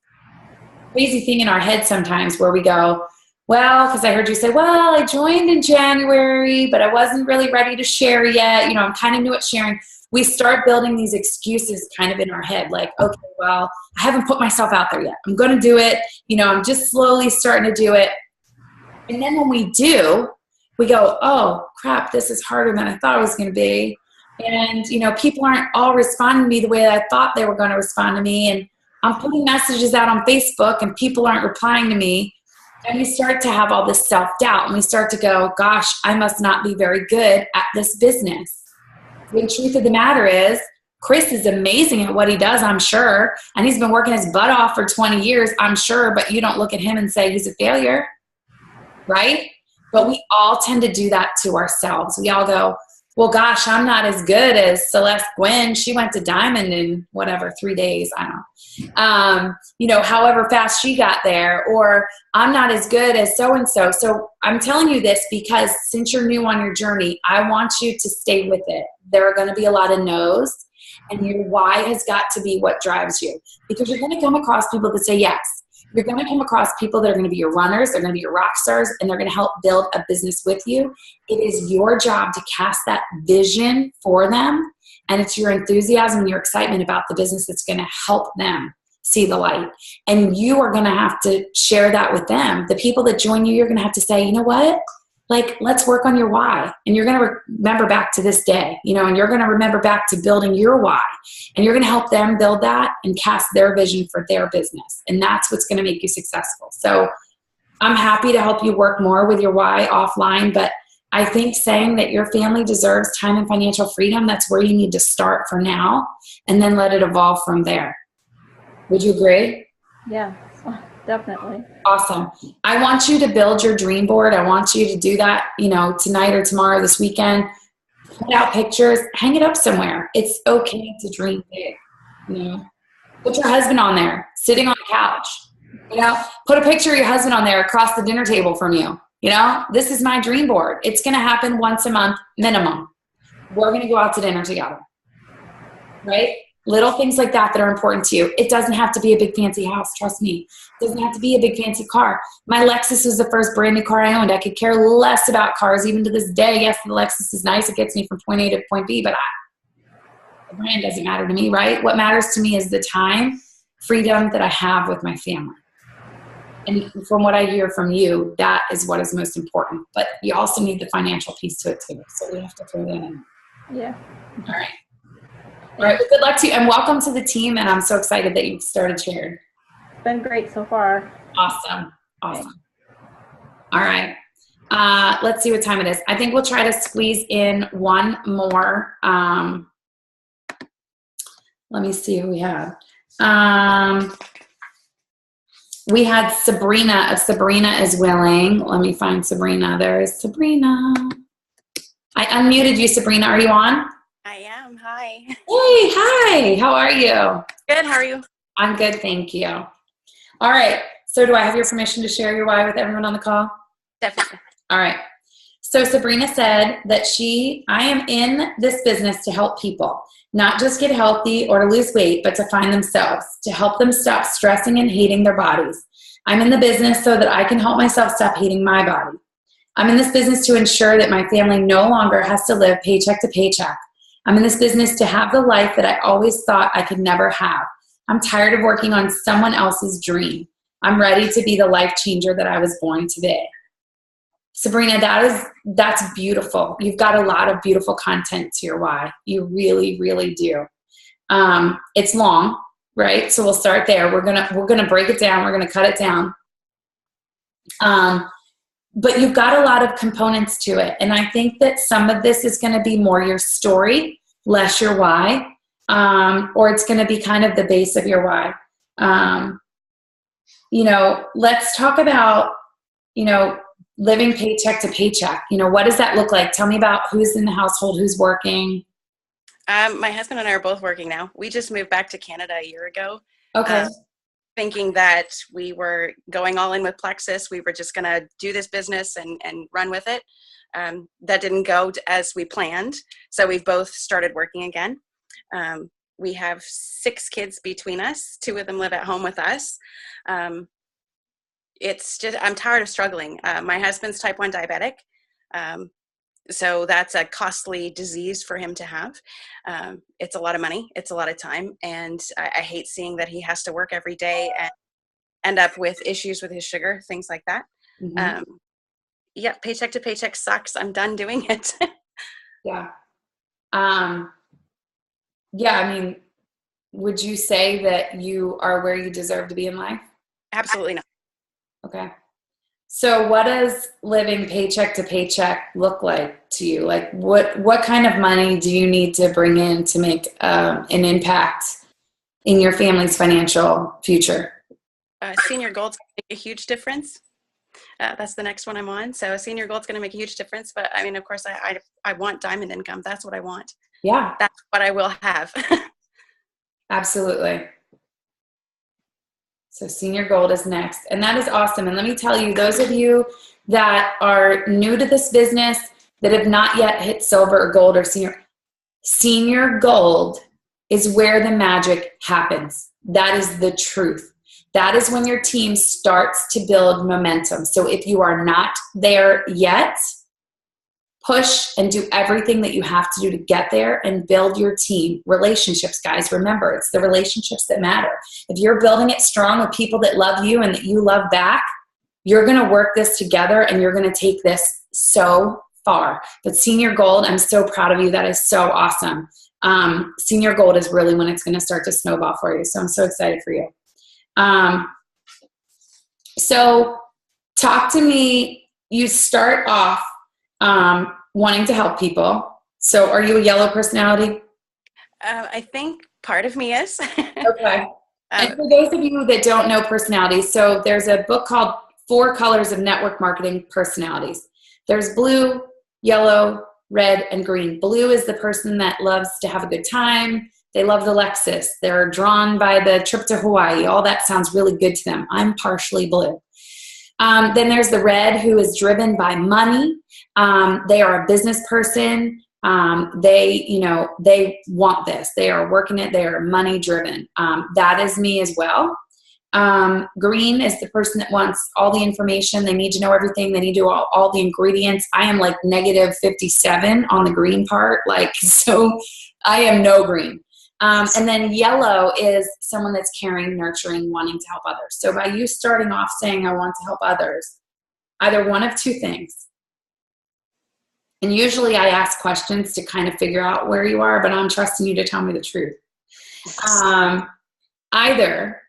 crazy thing in our head sometimes where we go, well, because I heard you say, well, I joined in January, but I wasn't really ready to share yet. You know, I'm kind of new at sharing. We start building these excuses kind of in our head, like, okay, well, I haven't put myself out there yet. I'm going to do it. You know, I'm just slowly starting to do it. And then when we do, we go, oh, crap, this is harder than I thought it was going to be. And, you know, people aren't all responding to me the way that I thought they were going to respond to me. And I'm putting messages out on Facebook and people aren't replying to me. And we start to have all this self-doubt, and we start to go, gosh, I must not be very good at this business. The truth of the matter is, Chris is amazing at what he does, I'm sure. And he's been working his butt off for 20 years, I'm sure. But you don't look at him and say he's a failure, right? But we all tend to do that to ourselves. We all go, well, gosh, I'm not as good as Celeste Gwynn. She went to Diamond in whatever, 3 days. I don't know. You know, however fast she got there, or I'm not as good as so-and-so. So I'm telling you this because since you're new on your journey, I want you to stay with it. There are going to be a lot of no's, and your why has got to be what drives you, because you're going to come across people that say yes. You're going to come across people that are going to be your runners, they're going to be your rock stars, and they're going to help build a business with you. It is your job to cast that vision for them, and it's your enthusiasm and your excitement about the business that's going to help them see the light. And you are going to have to share that with them. The people that join you, you're going to have to say, you know what? Like, let's work on your why. And you're going to remember back to this day, you know, and you're going to remember back to building your why. And you're going to help them build that and cast their vision for their business. And that's what's going to make you successful. So I'm happy to help you work more with your why offline. But I think saying that your family deserves time and financial freedom, that's where you need to start for now, and then let it evolve from there. Would you agree? Yeah, definitely. Awesome. I want you to build your dream board. I want you to do that, you know, tonight or tomorrow, this weekend. Put out pictures, hang it up somewhere. It's okay to dream big. You know, put your husband on there, sitting on the couch. You know, put a picture of your husband on there across the dinner table from you. You know, this is my dream board. It's going to happen once a month minimum. We're going to go out to dinner together. Right? Little things like that that are important to you. It doesn't have to be a big fancy house. Trust me. It doesn't have to be a big fancy car. My Lexus was the first brand new car I owned. I could care less about cars even to this day. Yes, the Lexus is nice. It gets me from point A to point B, but The brand doesn't matter to me, right? What matters to me is the time, freedom that I have with my family. And from what I hear from you, that is what is most important. But you also need the financial piece to it too. So we have to throw that in. Yeah. All right. All right. Well, good luck to you. And welcome to the team. And I'm so excited that you've started Shared. It's been great so far. Awesome. Awesome. All right. Let's see what time it is. I think we'll try to squeeze in one more. Let me see who we have. We had Sabrina. If Sabrina is willing, let me find Sabrina. There is Sabrina. I unmuted you, Sabrina. Are you on? I am. Hi. Hey, hi. How are you? Good. How are you? I'm good, thank you. All right. So do I have your permission to share your why with everyone on the call? Definitely. All right. So Sabrina said that I am in this business to help people, not just get healthy or to lose weight, but to find themselves, to help them stop stressing and hating their bodies. I'm in the business so that I can help myself stop hating my body. I'm in this business to ensure that my family no longer has to live paycheck to paycheck. I'm in this business to have the life that I always thought I could never have. I'm tired of working on someone else's dream. I'm ready to be the life changer that I was born to be. Sabrina, that's beautiful. You've got a lot of beautiful content to your why. You really, really do. It's long, right? So we'll start there. We're gonna break it down. We're gonna cut it down. But you've got a lot of components to it, and I think that some of this is going to be more your story, less your why, or it's going to be kind of the base of your why. Let's talk about living paycheck to paycheck. What does that look like? Tell me about who's in the household, who's working. My husband and I are both working now. We just moved back to Canada a year ago. Okay. Thinking that we were going all in with Plexus. We were just going to do this business and run with it. That didn't go as we planned. So we've both started working again. We have 6 kids between us. 2 of them live at home with us. It's just, I'm tired of struggling. My husband's type 1 diabetic. So that's a costly disease for him to have. It's a lot of money. It's a lot of time. And I hate seeing that he has to work every day and end up with issues with his sugar, things like that. Mm-hmm. Yeah, paycheck to paycheck sucks. I'm done doing it. Yeah. Would you say that you are where you deserve to be in life? Absolutely not. Okay. So what does living paycheck to paycheck look like to you? Like what kind of money do you need to bring in to make an impact in your family's financial future? Senior Gold's going to make a huge difference. That's the next one I'm on. So Senior Gold's going to make a huge difference. But I mean, of course, I want diamond income. That's what I want. Yeah. That's what I will have. Absolutely. So Senior Gold is next. And that is awesome. And let me tell you, those of you that are new to this business that have not yet hit silver or gold or Senior Gold is where the magic happens. That is the truth. That is when your team starts to build momentum. So if you are not there yet, push and do everything that you have to do to get there and build your team. Relationships, guys, remember, it's the relationships that matter. If you're building it strong with people that love you and that you love back, you're going to work this together and you're going to take this so far. But Senior Gold, I'm so proud of you. That is so awesome. Senior Gold is really when it's going to start to snowball for you. So I'm so excited for you. So talk to me. You start off wanting to help people. So are you a yellow personality? I think part of me is. Okay. And for those of you that don't know personalities, so there's a book called 4 Colors of Network Marketing Personalities. There's blue, yellow, red, and green. Blue is the person that loves to have a good time. They love the Lexus. They're drawn by the trip to Hawaii. All that sounds really good to them. I'm partially blue. Then there's the red, who is driven by money. They are a business person. They want this. They are working it. They are money driven. That is me as well. Green is the person that wants all the information. They need to know everything. They need to do all the ingredients. I am like negative 57 on the green part. Like, so I am no green. And then yellow is someone that's caring, nurturing, wanting to help others. So by you starting off saying, I want to help others, either one of two things. And usually I ask questions to kind of figure out where you are, but I'm trusting you to tell me the truth. Either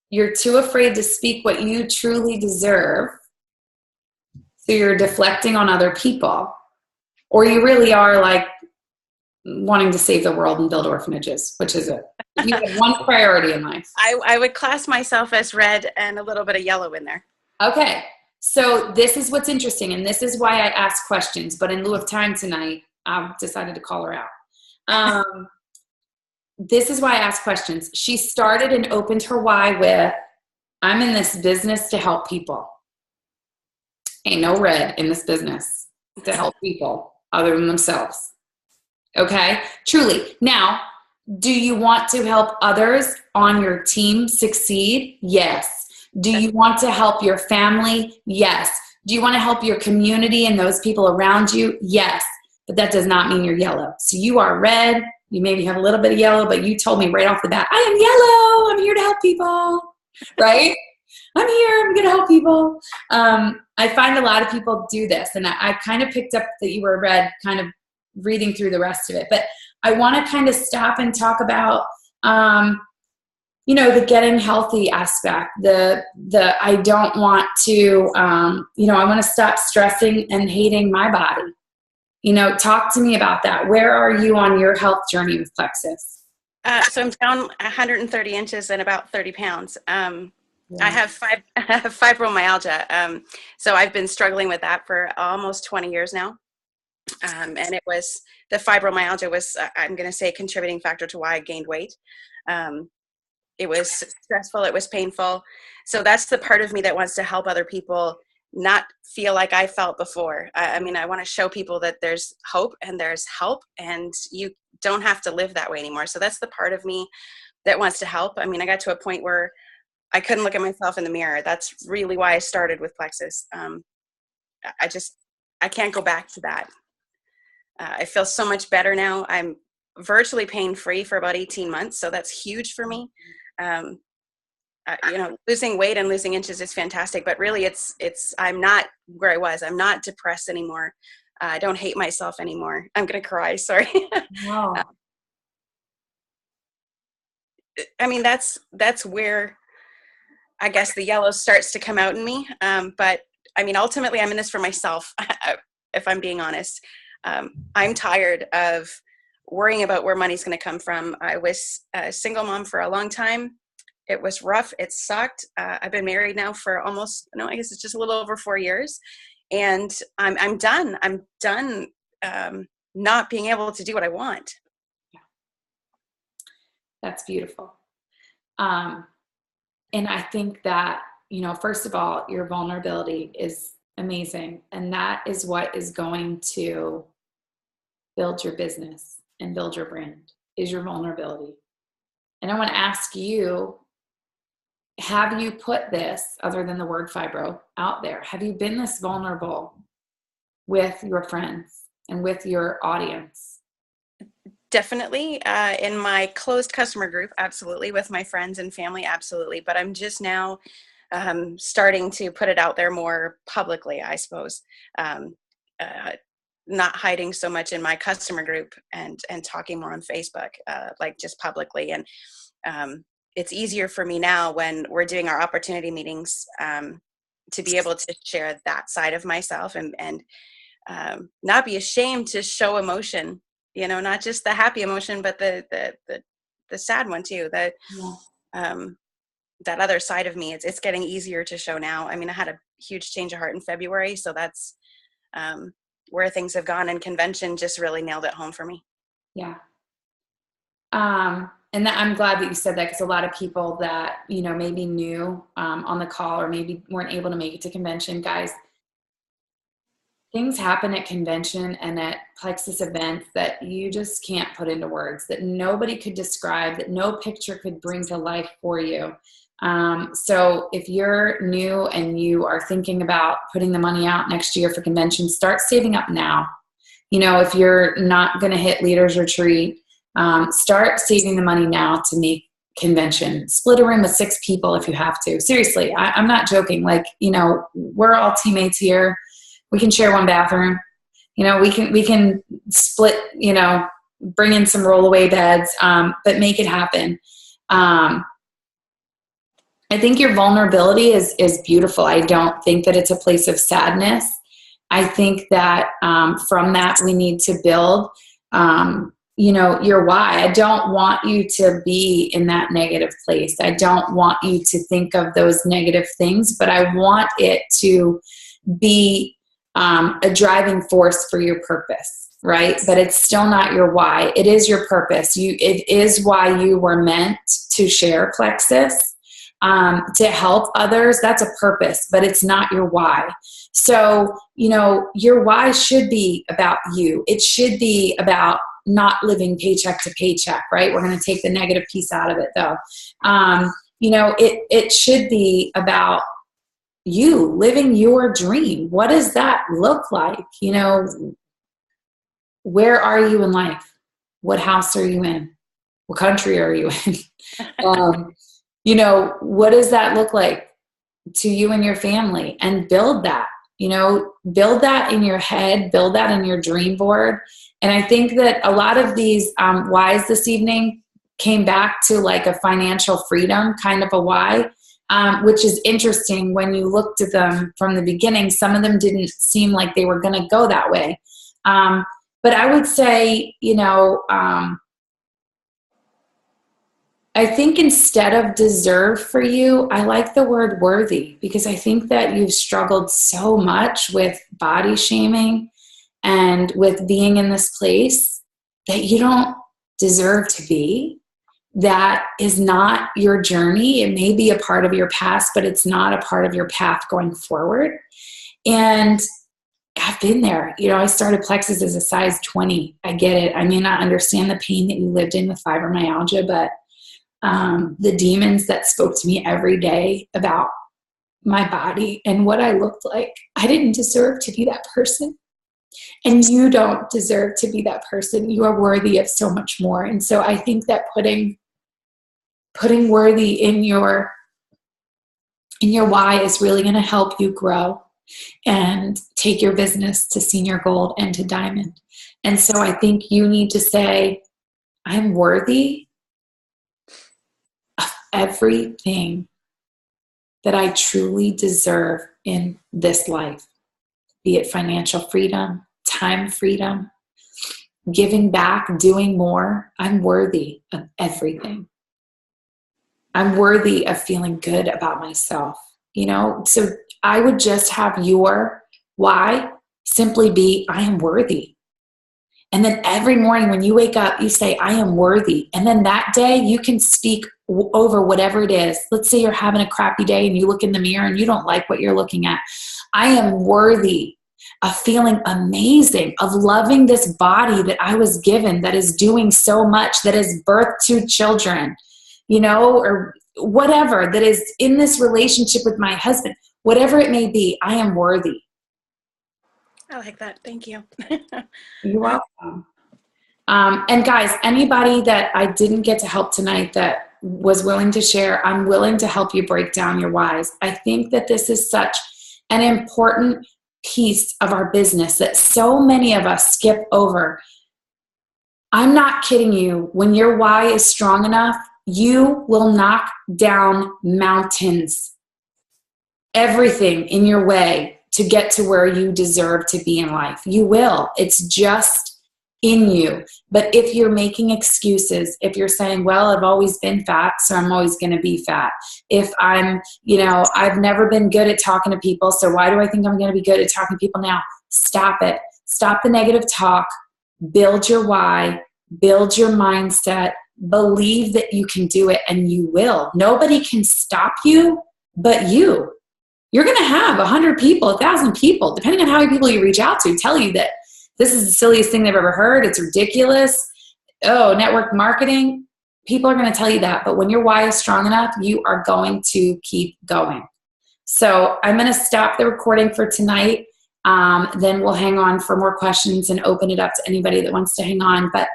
you're too afraid to speak what you truly deserve, so you're deflecting on other people, or you really are like wanting to save the world and build orphanages. Which is it? If you have one priority in life. I would class myself as red and a little bit of yellow in there. Okay. So this is what's interesting, and this is why I ask questions, but in lieu of time tonight, I've decided to call her out. This is why I ask questions. She started and opened her why with, I'm in this business to help people. Ain't no red in this business to help people other than themselves. Okay? Truly. Now, do you want to help others on your team succeed? Yes. Do you want to help your family? Yes. Do you want to help your community and those people around you? Yes. But that does not mean you're yellow. So you are red. You maybe have a little bit of yellow, but you told me right off the bat, I am yellow. I'm here to help people. Right? I'm here. I'm going to help people. I find a lot of people do this. And I kind of picked up that you were red, kind of reading through the rest of it. But I want to kind of stop and talk about the getting healthy aspect, the I don't want to, I want to stop stressing and hating my body. Talk to me about that. Where are you on your health journey with Plexus? So I'm down 130 inches and about 30 pounds. I have fibromyalgia. So I've been struggling with that for almost 20 years now. And the fibromyalgia was, I'm going to say, a contributing factor to why I gained weight. It was stressful. It was painful. So that's the part of me that wants to help other people not feel like I felt before. I want to show people that there's hope and there's help, and you don't have to live that way anymore. So that's the part of me that wants to help. I got to a point where I couldn't look at myself in the mirror. That's really why I started with Plexus. I can't go back to that. I feel so much better now. I'm virtually pain-free for about 18 months. So that's huge for me. Losing weight and losing inches is fantastic, but really I'm not where I was. I'm not depressed anymore. I don't hate myself anymore. I'm going to cry. Sorry. Wow. That's where I guess the yellow starts to come out in me. But ultimately I'm in this for myself. If I'm being honest, I'm tired of worrying about where money's going to come from. I was a single mom for a long time. It was rough. It sucked. I've been married now for I guess it's just a little over 4 years. And I'm done. I'm done not being able to do what I want. Yeah. That's beautiful. And I think that, first of all, your vulnerability is amazing. And that is what is going to build your business and build your brand, is your vulnerability. And I want to ask you, have you put this, other than the word fibro, out there? Have you been this vulnerable with your friends and with your audience? Definitely. In my closed customer group, absolutely. With my friends and family, absolutely. But I'm just now starting to put it out there more publicly, I suppose. Not hiding so much in my customer group and talking more on Facebook, like just publicly. And it's easier for me now when we're doing our opportunity meetings to be able to share that side of myself and not be ashamed to show emotion, not just the happy emotion, but the sad one too, that other side of me. It's getting easier to show now. I had a huge change of heart in February. So that's where things have gone, and convention just really nailed it home for me. Yeah. And I'm glad that you said that, because a lot of people that, maybe knew on the call or maybe weren't able to make it to convention, guys, things happen at convention and at Plexus events that you just can't put into words, that nobody could describe, that no picture could bring to life for you. So if you're new and you are thinking about putting the money out next year for convention, start saving up now. You know, if you're not going to hit Leaders Retreat, start saving the money now to make convention. Split a room with 6 people if you have to. Seriously, I'm not joking. Like, you know, we're all teammates here. We can share one bathroom. You know, we can split, you know, bring in some rollaway beds, but make it happen. I think your vulnerability is beautiful. I don't think that it's a place of sadness. I think that from that we need to build, you know, your why. I don't want you to be in that negative place. I don't want you to think of those negative things, but I want it to be a driving force for your purpose, right? But it's still not your why. It is your purpose. It is why you were meant to share Plexus. To help others, that's a purpose, but it's not your why. So, you know, your why should be about you. It should be about not living paycheck to paycheck, right? We're going to take the negative piece out of it though. You know, it should be about you living your dream. What does that look like? You know, where are you in life? What house are you in? What country are you in? You know, what does that look like to you and your family? And build that, you know, build that in your head, build that in your dream board. And I think that a lot of these whys this evening came back to like a financial freedom kind of a why, which is interesting when you looked at them from the beginning. Some of them didn't seem like they were going to go that way. But I would say, you know, I think instead of deserve for you, I like the word worthy, because I think that you've struggled so much with body shaming and with being in this place that you don't deserve to be. That is not your journey. It may be a part of your past, but it's not a part of your path going forward. And I've been there. You know, I started Plexus as a size 20. I get it. I may not understand the pain that you lived in with fibromyalgia, but the demons that spoke to me every day about my body and what I looked like, I didn't deserve to be that person. And you don't deserve to be that person. You are worthy of so much more. And so I think that putting worthy in your why is really going to help you grow and take your business to senior gold and to diamond. And so I think you need to say, I'm worthy of everything that I truly deserve in this life, be it financial freedom, time freedom, giving back, doing more. I'm worthy of everything. I'm worthy of feeling good about myself, you know? So I would just have your why simply be, I am worthy. And then every morning when you wake up, you say, I am worthy. And then that day you can speak over whatever it is. Let's say you're having a crappy day and you look in the mirror and you don't like what you're looking at. I am worthy of feeling amazing, of loving this body that I was given, that is doing so much, that has birthed 2 children, you know, or whatever, that is in this relationship with my husband, whatever it may be, I am worthy. I like that. Thank you. You're welcome. And guys, anybody that I didn't get to help tonight that was willing to share, I'm willing to help you break down your whys. I think that this is such an important piece of our business that so many of us skip over. I'm not kidding you. When your why is strong enough, you will knock down mountains, everything in your way to get to where you deserve to be in life. You will. It's just in you. But if you're making excuses, if you're saying, well, I've always been fat, so I'm always going to be fat. If I'm, you know, I've never been good at talking to people, so why do I think I'm going to be good at talking to people now? Stop it. Stop the negative talk. Build your why. Build your mindset. Believe that you can do it, and you will. Nobody can stop you but you. You're going to have 100 people, 1,000 people, depending on how many people you reach out to, tell you that this is the silliest thing they've ever heard. It's ridiculous. Oh, network marketing. people are going to tell you that, but when your why is strong enough, you are going to keep going. So I'm going to stop the recording for tonight. Then we'll hang on for more questions and open it up to anybody that wants to hang on. But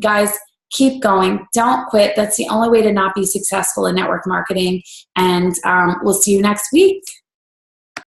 guys, keep going. Don't quit. That's the only way to not be successful in network marketing. And we'll see you next week.